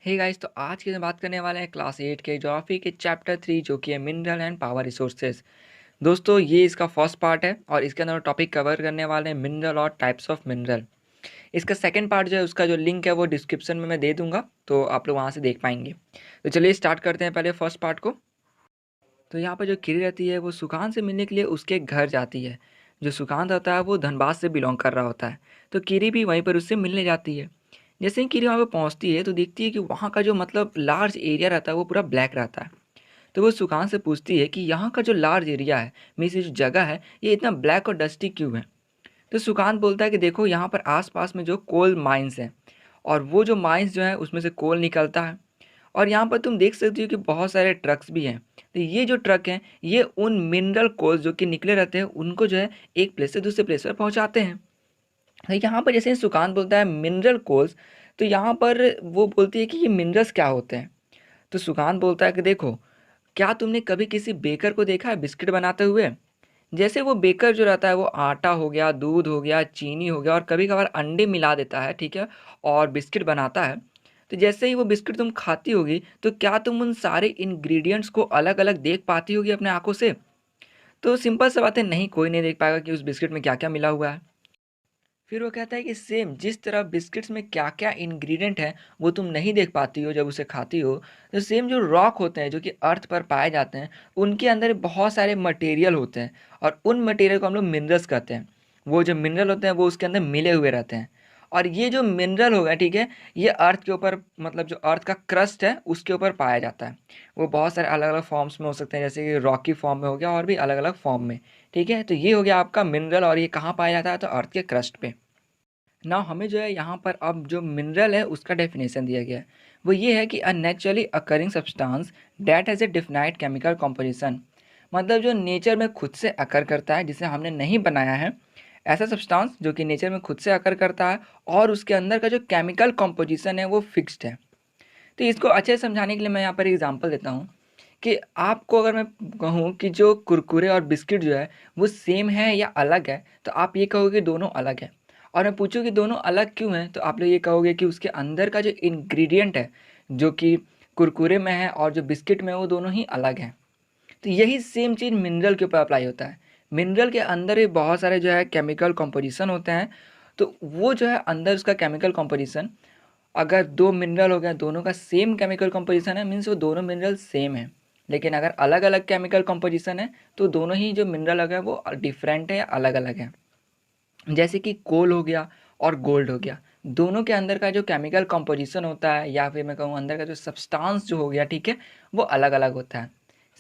Hey guys, तो आज की जो बात करने वाले हैं क्लास 8 के ज्योग्राफी के चैप्टर 3 जो कि है मिनरल एंड पावर रिसोर्सेज। दोस्तों, ये इसका फर्स्ट पार्ट है और इसके अंदर टॉपिक कवर करने वाले हैं मिनरल और टाइप्स ऑफ मिनरल। इसका सेकंड पार्ट जो है उसका जो लिंक है वो डिस्क्रिप्शन में मैं दे दूंगा, तो आप लोग वहाँ से देख पाएंगे। तो चलिए स्टार्ट करते हैं पहले फर्स्ट पार्ट को। तो यहाँ पर जो किरी रहती है वो सुकान से मिलने के लिए उसके घर जाती है। जो सुकांत होता है वो धनबाद से बिलोंग कर रहा होता है, तो किरी भी वहीं पर उससे मिलने जाती है। जैसे ही किरी वहाँ पर पहुँचती है तो देखती है कि वहाँ का जो मतलब लार्ज एरिया रहता है वो पूरा ब्लैक रहता है। तो वो सुकांत से पूछती है कि यहाँ का जो लार्ज एरिया है, मीन्स ये जो जगह है, ये इतना ब्लैक और डस्टी क्यों है। तो सुकांत बोलता है कि देखो यहाँ पर आसपास में जो कोल माइंस हैं, और वो जो माइंस जो है उसमें से कोल निकलता है। और यहाँ पर तुम देख सकती हो कि बहुत सारे ट्रक्स भी हैं। तो ये जो ट्रक हैं ये उन मिनरल कोल्स जो कि निकले रहते हैं उनको जो है एक प्लेस से दूसरे प्लेस पर पहुँचाते हैं। तो यहाँ पर जैसे सुकांत बोलता है मिनरल कोल्स, तो यहाँ पर वो बोलती है कि ये मिनरल्स क्या होते हैं। तो सुकांत बोलता है कि देखो, क्या तुमने कभी किसी बेकर को देखा है बिस्किट बनाते हुए। जैसे वो बेकर जो रहता है वो आटा हो गया, दूध हो गया, चीनी हो गया और कभी कभार अंडे मिला देता है, ठीक है, और बिस्किट बनाता है। तो जैसे ही वो बिस्किट तुम खाती होगी तो क्या तुम उन सारे इंग्रेडिएंट्स को अलग अलग देख पाती होगी अपने आंखों से। तो सिंपल सा बात है, नहीं, कोई नहीं देख पाएगा कि उस बिस्किट में क्या क्या मिला हुआ है। फिर वो कहता है कि सेम जिस तरह बिस्किट्स में क्या क्या इंग्रेडिएंट है वो तुम नहीं देख पाती हो जब उसे खाती हो, तो सेम जो रॉक होते हैं जो कि अर्थ पर पाए जाते हैं उनके अंदर बहुत सारे मटेरियल होते हैं, और उन मटेरियल को हम लोग मिनरल्स कहते हैं। वो जो मिनरल होते हैं वो उसके अंदर मिले हुए रहते हैं। और ये जो मिनरल हो गया, ठीक है, ये अर्थ के ऊपर, मतलब जो अर्थ का क्रस्ट है उसके ऊपर पाया जाता है। वो बहुत सारे अलग अलग फॉर्म्स में हो सकते हैं, जैसे कि रॉकी फॉर्म में हो गया और भी अलग अलग फॉर्म में। ठीक है, तो ये हो गया आपका मिनरल, और ये कहाँ पाया जाता है, तो अर्थ के क्रस्ट पे। ना हमें जो है यहाँ पर अब जो मिनरल है उसका डेफिनेशन दिया गया है। वो ये है कि a naturally occurring substance that has a defined chemical composition. मतलब जो नेचर में खुद से अकर करता है, जिसे हमने नहीं बनाया है, ऐसा सब्सटेंस जो कि नेचर में खुद से अकर करता है और उसके अंदर का जो केमिकल कॉम्पोजिशन है वो फिक्स्ड है। तो इसको अच्छे से समझाने के लिए मैं यहाँ पर एग्जांपल देता हूँ कि आपको अगर मैं कहूँ कि जो कुरकुरे और बिस्किट जो है वो सेम है या अलग है, तो आप ये कहोगे दोनों अलग है। और मैं पूछूँ कि दोनों अलग क्यों हैं, तो आप लोग ये कहोगे कि उसके अंदर का जो इंग्रेडिएंट है, जो कि कुरकुरे में है और जो बिस्किट में है, वो दोनों ही अलग हैं। तो यही सेम चीज़ मिनरल के ऊपर अप्लाई होता है। मिनरल के अंदर भी बहुत सारे जो है केमिकल कंपोजिशन होते हैं। तो वो जो है अंदर उसका केमिकल कंपोजिशन, अगर दो मिनरल हो गया, दोनों का सेम केमिकल कंपोजिशन है, मीन्स वो दोनों मिनरल सेम है। लेकिन अगर अलग अलग केमिकल कंपोजिशन है तो दोनों ही जो मिनरल है वो डिफरेंट है या अलग अलग है। जैसे कि कोल हो गया और गोल्ड हो गया, दोनों के अंदर का जो केमिकल कंपोजिशन होता है या फिर मैं कहूँ अंदर का जो सब्सटेंस जो हो गया, ठीक है, वो अलग अलग होता है।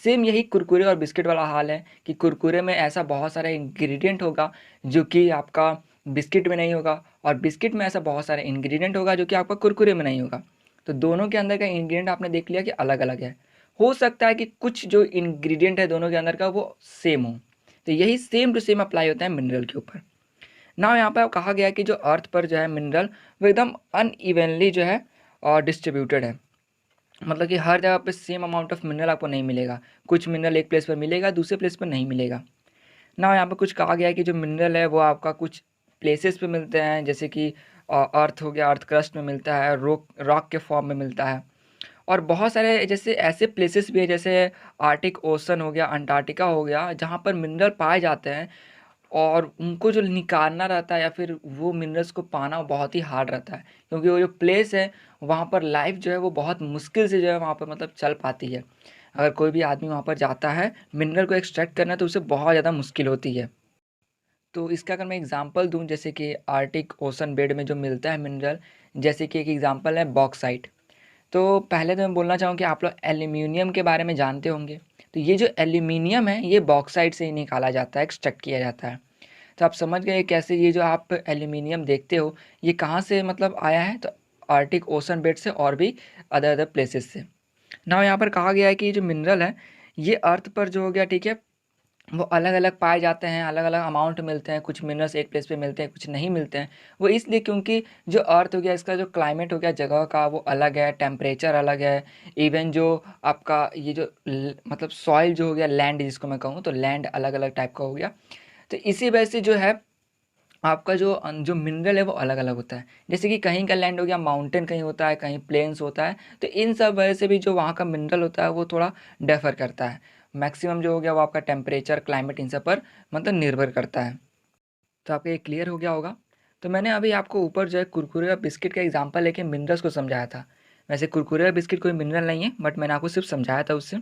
सेम यही कुरकुरे और बिस्किट वाला हाल है कि कुरकुरे में ऐसा बहुत सारा इंग्रेडिएंट होगा जो कि आपका बिस्किट में नहीं होगा, और बिस्किट में ऐसा बहुत सारा इंग्रेडिएंट होगा जो कि आपका कुरकुरे में नहीं होगा। तो दोनों के अंदर का इंग्रेडिएंट आपने देख लिया कि अलग अलग है। हो सकता है कि कुछ जो इंग्रेडिएंट है दोनों के अंदर का वो सेम हो। तो यही सेम टू सेम अप्लाई होता है मिनरल के ऊपर। ना यहाँ पर कहा गया है कि जो अर्थ पर जो है मिनरल वो एकदम अनइवनली जो है और डिस्ट्रीब्यूटेड है। मतलब कि हर जगह पे सेम अमाउंट ऑफ मिनरल आपको नहीं मिलेगा। कुछ मिनरल एक प्लेस पर मिलेगा, दूसरे प्लेस पर नहीं मिलेगा। ना यहाँ पर कुछ कहा गया है कि जो मिनरल है वो आपका कुछ प्लेसेस पे मिलते हैं, जैसे कि अर्थ हो गया, अर्थ क्रस्ट में मिलता है, रॉक रॉक के फॉर्म में मिलता है। और बहुत सारे जैसे ऐसे प्लेसेस भी है, जैसे आर्टिक ओशन हो गया, अंटार्कटिका हो गया, जहाँ पर मिनरल पाए जाते हैं और उनको जो निकालना रहता है या फिर वो मिनरल्स को पाना बहुत ही हार्ड रहता है, क्योंकि वो जो प्लेस है वहाँ पर लाइफ जो है वो बहुत मुश्किल से जो है वहाँ पर मतलब चल पाती है। अगर कोई भी आदमी वहाँ पर जाता है मिनरल को एक्सट्रैक्ट करना, तो उसे बहुत ज़्यादा मुश्किल होती है। तो इसका अगर मैं एग्जांपल दूं, जैसे कि आर्टिक ओशन बेड में जो मिलता है मिनरल, जैसे कि एक एग्जांपल है बॉक्साइट। तो पहले तो मैं बोलना चाहूँ कि आप लोग एल्यूमिनियम के बारे में जानते होंगे। तो ये जो एल्यूमिनियम है ये बॉक्साइट से ही निकाला जाता है, एक्सट्रैक्ट किया जाता है। तो आप समझ गए कैसे ये जो आप एल्यूमिनियम देखते हो ये कहाँ से मतलब आया है, तो आर्टिक ओशन बेड से और भी अदर अदर प्लेसेस से। ना यहाँ पर कहा गया है कि ये जो मिनरल है ये अर्थ पर जो हो गया, ठीक है, वो अलग अलग पाए जाते हैं, अलग अलग अमाउंट मिलते हैं। कुछ मिनरल्स एक प्लेस पे मिलते हैं, कुछ नहीं मिलते हैं। वो इसलिए क्योंकि जो अर्थ हो गया इसका जो क्लाइमेट हो गया जगह का वो अलग है, टेम्परेचर अलग है। इवन जो आपका ये जो मतलब सॉइल जो हो गया, लैंड जिसको मैं कहूँ, तो लैंड अलग अलग टाइप का हो गया। तो इसी वजह से जो है आपका जो मिनरल है वो अलग अलग होता है। जैसे कि कहीं का लैंड हो गया माउंटेन, कहीं होता है कहीं प्लेन्स होता है, तो इन सब वजह से भी जो वहाँ का मिनरल होता है वो थोड़ा डिफर करता है। मैक्सिमम जो हो गया वो आपका टेम्परेचर, क्लाइमेट, इन सब पर मतलब निर्भर करता है। तो आपको ये क्लियर हो गया होगा। तो मैंने अभी आपको ऊपर जो है कुरकुरे और बिस्किट का एग्जांपल लेके मिनरल्स को समझाया था। वैसे कुरकुरे और बिस्किट कोई मिनरल नहीं है, बट मैंने आपको सिर्फ समझाया था उससे।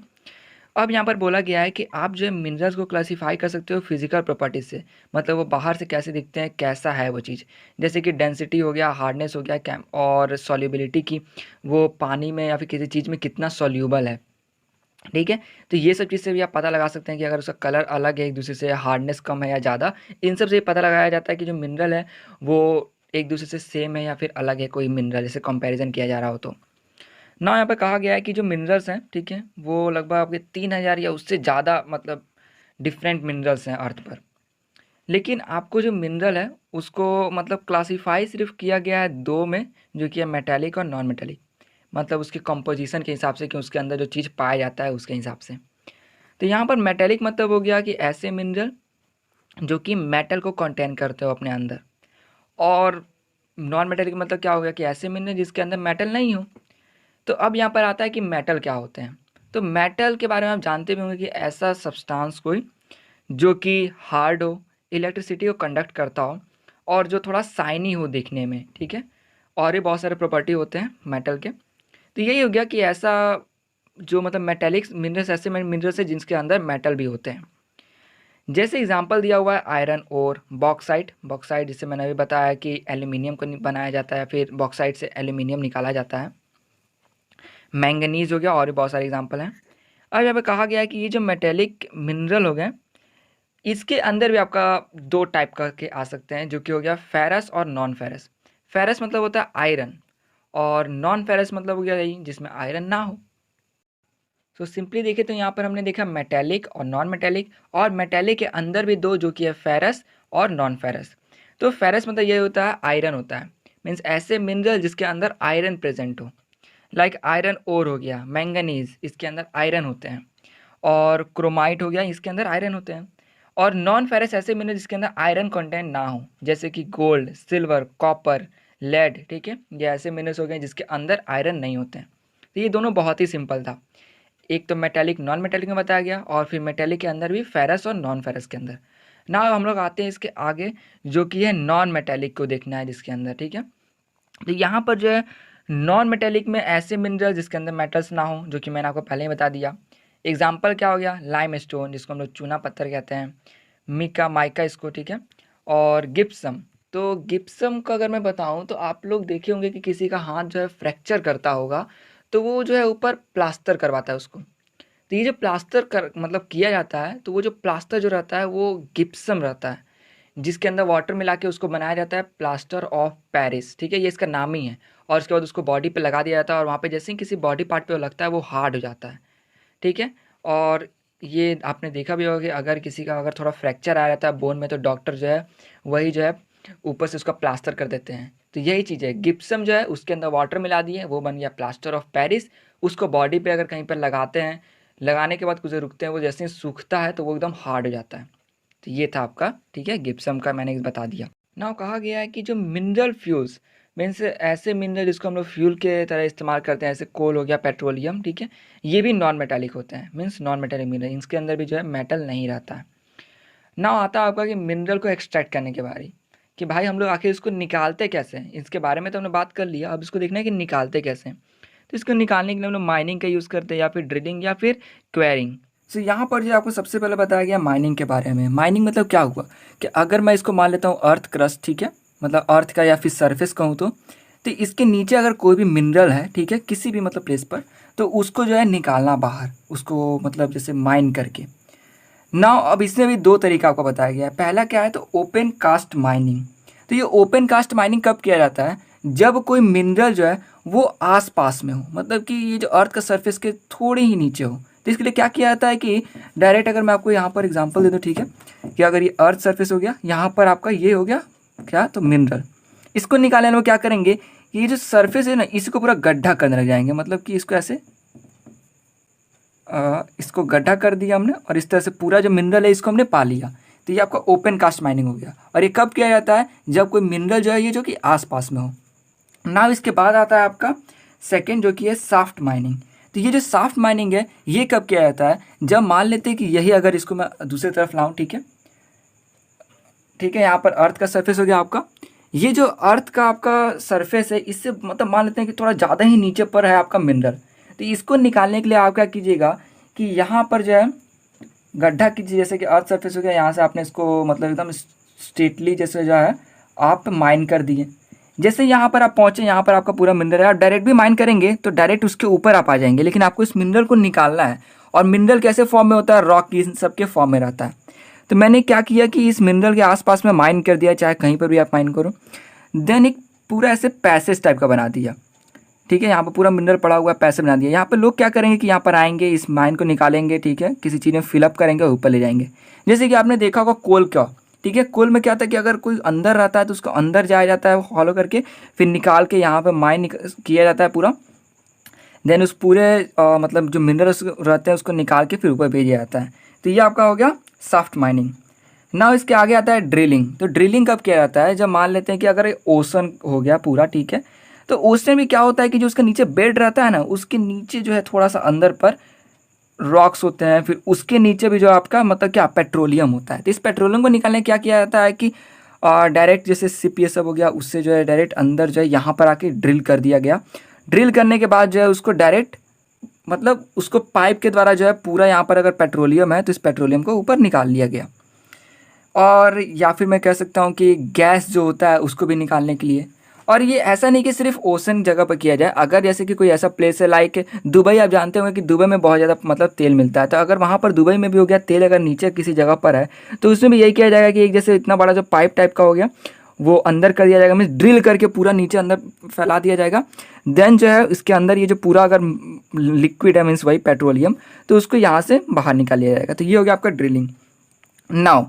अब यहाँ पर बोला गया है कि आप जो है मिनरल्स को क्लासिफाई कर सकते हो फिजिकल प्रॉपर्टीज से, मतलब वो बाहर से कैसे दिखते हैं, कैसा है वो चीज़। जैसे कि डेंसिटी हो गया, हार्डनेस हो गया, कैम और सॉल्युबिलिटी की, वो पानी में या फिर किसी चीज़ में कितना सॉल्यूबल है। ठीक है, तो ये सब चीज़ से भी आप पता लगा सकते हैं कि अगर उसका कलर अलग है एक दूसरे से, हार्डनेस कम है या ज़्यादा, इन सब से पता लगाया जाता है कि जो मिनरल है वो एक दूसरे से सेम है या फिर अलग है कोई मिनरल, जैसे कंपैरिजन किया जा रहा हो तो। ना यहाँ पे कहा गया है कि जो मिनरल्स हैं, ठीक है, वो लगभग आपके 3000 या उससे ज़्यादा मतलब डिफरेंट मिनरल्स हैं अर्थ पर। लेकिन आपको जो मिनरल है उसको मतलब क्लासिफाई सिर्फ किया गया है दो में, जो कि है मेटेलिक और नॉन मेटेलिक। मतलब उसके कंपोजिशन के हिसाब से कि उसके अंदर जो चीज़ पाया जाता है उसके हिसाब से। तो यहाँ पर मेटेलिक मतलब हो गया कि ऐसे मिनरल जो कि मेटल को कंटेन करते हो अपने अंदर। और नॉन मेटेलिक मतलब क्या हो गया कि ऐसे मिनरल जिसके अंदर मेटल नहीं हो। तो अब यहाँ पर आता है कि मेटल क्या होते हैं। तो मेटल के बारे में आप जानते भी होंगे कि ऐसा सब्सटेंस कोई जो कि हार्ड हो, इलेक्ट्रिसिटी को कंडक्ट करता हो, और जो थोड़ा शाइनी हो दिखने में। ठीक है, और भी बहुत सारे प्रॉपर्टी होते हैं मेटल के। तो यही हो गया कि ऐसा जो मतलब मेटेलिक मिनरल्स, ऐसे मिनरल्स है जिनके अंदर मेटल भी होते हैं। जैसे एग्जांपल दिया हुआ है आयरन और बॉक्साइट। बॉक्साइट जिससे मैंने अभी बताया कि एल्यूमिनियम को बनाया जाता है, फिर बॉक्साइट से एल्यूमिनियम निकाला जाता है। मैंगनीज हो गया, और भी बहुत सारे एग्जांपल हैं। अब यहाँ पे कहा गया है कि ये जो मेटेलिक मिनरल हो गए, इसके अंदर भी आपका दो टाइप का के आ सकते हैं, जो कि हो गया फेरस और नॉन फेरस। फेरस मतलब होता है आयरन, और नॉन फेरस मतलब हो गया यही जिसमें आयरन ना हो। तो सिंपली देखें तो यहाँ पर हमने देखा मेटेलिक और नॉन मेटेलिक, और मेटेलिक के अंदर भी दो, जो कि है फेरस और नॉन फेरस। तो फेरस मतलब ये होता है आयरन होता है, मीन्स ऐसे मिनरल जिसके अंदर आयरन प्रेजेंट हो। लाइक आयरन ओर हो गया, मैंगनीज, इसके अंदर आयरन होते हैं। और क्रोमाइट हो गया, इसके अंदर आयरन होते हैं। और नॉन फेरस ऐसे मिनरल जिसके अंदर आयरन कंटेंट ना हो, जैसे कि गोल्ड, सिल्वर, कॉपर, लेड। ठीक है, ये ऐसे मिनरल्स हो गए जिसके अंदर आयरन नहीं होते हैं। तो ये दोनों बहुत ही सिंपल था। एक तो मेटेलिक नॉन मेटेलिक में बताया गया, और फिर मेटेलिक के अंदर भी फेरस और नॉन फेरस के अंदर। ना हम लोग आते हैं इसके आगे, जो कि है नॉन मेटेलिक को देखना है जिसके अंदर। ठीक है, तो यहाँ पर जो है नॉन मेटेलिक में ऐसे मिनरल जिसके अंदर मेटल्स ना हो, जो कि मैंने आपको पहले ही बता दिया। एग्जाम्पल क्या हो गया, लाइम स्टोन जिसको हम लोग चूना पत्थर कहते हैं, मिका माइका इसको। ठीक है, और गिप्सम। तो गिप्सम का अगर मैं बताऊं तो आप लोग देखे होंगे कि किसी का हाथ जो है फ्रैक्चर करता होगा, तो वो जो है ऊपर प्लास्टर करवाता है उसको। तो ये जो प्लास्टर कर मतलब किया जाता है, तो वो जो प्लास्टर जो रहता है वो गिप्सम रहता है, जिसके अंदर वाटर मिला के उसको बनाया जाता है प्लास्टर ऑफ पेरिस। ठीक है, ये इसका नाम ही है। और उसके बाद उसको बॉडी पे लगा दिया जाता है, और वहाँ पे जैसे ही किसी बॉडी पार्ट पे वो लगता है वो हार्ड हो जाता है। ठीक है, और ये आपने देखा भी होगा कि अगर किसी का अगर थोड़ा फ्रैक्चर आ जाता है बोन में, तो डॉक्टर जो है वही जो है ऊपर से उसका प्लास्टर कर देते हैं। तो यही चीज़ है, गिप्सम जो है उसके अंदर वाटर मिला दिए, वो बन गया प्लास्टर ऑफ पेरिस। उसको बॉडी पे अगर कहीं पर लगाते हैं, लगाने के बाद कुछ देर रुकते हैं, वो जैसे ही सूखता है तो वो एकदम हार्ड हो जाता है। तो ये था आपका, ठीक है, गिप्सम का मैंने बता दिया। नाउ कहा गया है कि जो मिनरल फ्यूल्स, मीन्स ऐसे मिनरल जिसको हम लोग फ्यूल के तरह इस्तेमाल करते हैं, जैसे कोल हो गया, पेट्रोलियम। ठीक है, ये भी नॉन मेटालिक होते हैं, मीन्स नॉन मेटालिक मिनरल, इसके अंदर भी जो है मेटल नहीं रहता है। नाउ आता है आपका कि मिनरल को एक्सट्रैक्ट करने के बारे, कि भाई हम लोग आखिर इसको निकालते कैसे हैं। इसके बारे में तो हमने बात कर लिया, अब इसको देखना है कि निकालते कैसे हैं। तो इसको निकालने के लिए हम लोग माइनिंग का यूज़ करते हैं, या फिर ड्रिलिंग, या फिर क्वेरिंग। तो यहाँ पर जो आपको सबसे पहले बताया गया माइनिंग के बारे में। माइनिंग मतलब क्या हुआ कि अगर मैं इसको मान लेता हूँ अर्थ क्रस्ट, ठीक है, मतलब अर्थ का या फिर सरफेस कहूँ तो इसके नीचे अगर कोई भी मिनरल है, ठीक है, किसी भी मतलब प्लेस पर, तो उसको जो है निकालना बाहर, उसको मतलब जैसे माइन करके। नाउ अब इसमें भी दो तरीका आपको बताया गया है। पहला क्या है, तो ओपन कास्ट माइनिंग। तो ये ओपन कास्ट माइनिंग कब किया जाता है, जब कोई मिनरल जो है वो आस पास में हो, मतलब कि ये जो अर्थ का सरफेस के थोड़े ही नीचे हो। तो इसके लिए क्या किया जाता है कि डायरेक्ट, अगर मैं आपको यहाँ पर एग्जांपल दे दूँ, ठीक है, कि अगर ये अर्थ सरफेस हो गया, यहाँ पर आपका ये हो गया क्या, तो मिनरल। इसको निकालने में क्या करेंगे, ये जो सरफेस है ना, इसको पूरा गड्ढा करने लग जाएंगे, मतलब कि इसको ऐसे इसको गड्ढा कर दिया हमने, और इस तरह से पूरा जो मिनरल है इसको हमने पा लिया। तो ये आपका ओपन कास्ट माइनिंग हो गया। और ये कब किया जाता है, जब कोई मिनरल जो है ये जो कि आसपास में हो। ना इसके बाद आता है आपका सेकंड जो कि है साफ्ट माइनिंग। तो ये जो साफ्ट माइनिंग है ये कब किया जाता है, जब मान लेते हैं कि यही अगर इसको मैं दूसरी तरफ लाऊं, ठीक है, ठीक है, यहाँ पर अर्थ का सरफेस हो गया आपका। ये जो अर्थ का आपका सरफेस है इससे मतलब मान लेते हैं कि थोड़ा ज़्यादा ही नीचे पर है आपका मिनरल। तो इसको निकालने के लिए आप क्या कीजिएगा कि यहाँ पर जो है गड्ढा कीजिए, जैसे कि अर्थ सरफेस हो गया, यहाँ से आपने इसको मतलब एकदम स्ट्रेटली जैसे जो है आप माइन कर दिए। जैसे यहाँ पर आप पहुँचे, यहाँ पर आपका पूरा मिनरल है, आप डायरेक्ट भी माइन करेंगे तो डायरेक्ट उसके ऊपर आप आ जाएंगे, लेकिन आपको इस मिनरल को निकालना है। और मिनरल कैसे फॉर्म में होता है, रॉक की सबके फॉर्म में रहता है। तो मैंने क्या किया कि इस मिनरल के आसपास में माइन कर दिया, चाहे कहीं पर भी आप माइन करो। देन एक पूरा ऐसे पैसेज टाइप का बना दिया, ठीक है, यहाँ पर पूरा मिनरल पड़ा हुआ पैसेज बना दिया। यहाँ पर लोग क्या करेंगे कि यहाँ पर आएंगे, इस माइन को निकालेंगे, ठीक है, किसी चीज़ में फिलअप करेंगे और ऊपर ले जाएंगे। जैसे कि आपने देखा होगा कोल का, ठीक है, कोल में क्या था कि अगर कोई अंदर रहता है तो उसको अंदर जाया जाता है फॉलो करके, फिर निकाल के यहाँ पर माइन किया जाता है पूरा। देन उस पूरे मतलब जो मिनरल्स रहते हैं उसको निकाल के फिर ऊपर भेजा जाता है। तो ये आपका हो गया सॉफ्ट माइनिंग। ना इसके आगे आता है ड्रिलिंग। तो ड्रिलिंग कब किया जाता है, जब मान लेते हैं कि अगर ओशन हो गया पूरा, ठीक है, तो ओशन में क्या होता है कि जो उसके नीचे बेड रहता है ना, उसके नीचे जो है थोड़ा सा अंदर पर रॉक्स होते हैं, फिर उसके नीचे भी जो आपका मतलब क्या पेट्रोलियम होता है। तो इस पेट्रोलियम को निकालने क्या किया जाता है कि डायरेक्ट जैसे सिप ये सब हो गया, उससे जो है डायरेक्ट अंदर जो है यहाँ पर आके ड्रिल कर दिया गया। ड्रिल करने के बाद जो है उसको डायरेक्ट मतलब उसको पाइप के द्वारा जो है पूरा यहाँ पर अगर पेट्रोलियम है तो इस पेट्रोलियम को ऊपर निकाल लिया गया। और या फिर मैं कह सकता हूँ कि गैस जो होता है उसको भी निकालने के लिए। और ये ऐसा नहीं कि सिर्फ ओशन जगह पर किया जाए, अगर जैसे कि कोई ऐसा प्लेस है लाइक दुबई, आप जानते होंगे कि दुबई में बहुत ज़्यादा मतलब तेल मिलता है, तो अगर वहाँ पर दुबई में भी हो गया तेल, अगर नीचे किसी जगह पर है तो उसमें भी यही किया जाएगा कि एक जैसे इतना बड़ा जो पाइप टाइप का हो गया वो अंदर कर दिया जाएगा, मीन्स ड्रिल करके पूरा नीचे अंदर फैला दिया जाएगा। देन जो है इसके अंदर ये जो पूरा अगर लिक्विड है मीन्स वही पेट्रोलियम, तो उसको यहाँ से बाहर निकाल लिया जाएगा। तो ये हो गया आपका ड्रिलिंग। Now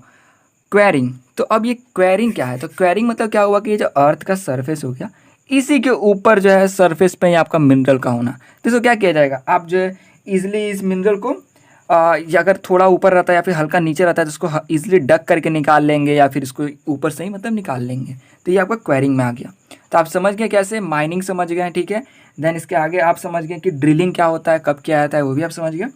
quarrying. तो अब ये क्वेरिंग क्या है, तो क्वेरिंग मतलब क्या हुआ कि ये जो अर्थ का सरफेस हो गया, इसी के ऊपर जो है सरफेस पे ही आपका मिनरल का होना। तो इसको क्या किया जाएगा, आप जो है ईजिली इस मिनरल को या अगर थोड़ा ऊपर रहता है या फिर हल्का नीचे रहता है तो उसको ईजिली डक करके निकाल लेंगे, या फिर इसको ऊपर से ही मतलब निकाल लेंगे। तो ये आपका क्वेरिंग में आ गया। तो आप समझ गए कैसे, माइनिंग समझ गए हैं, ठीक है। देन इसके आगे आप समझ गए कि ड्रिलिंग क्या होता है, कब क्या जाता है, वो भी आप समझ गए,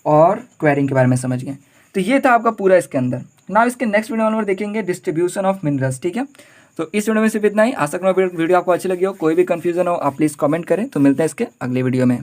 और क्वेरिंग के बारे में समझ गए। तो ये था आपका पूरा इसके अंदर। ना इसके नेक्स्ट वीडियो में देखेंगे डिस्ट्रीब्यूशन ऑफ मिनरल्स, ठीक है। तो इस वीडियो में सिर्फ इतना ही। आशा करूँ वीडियो आपको अच्छी लगी हो। कोई भी कंफ्यूजन हो आप प्लीज़ कमेंट करें। तो मिलते हैं इसके अगले वीडियो में।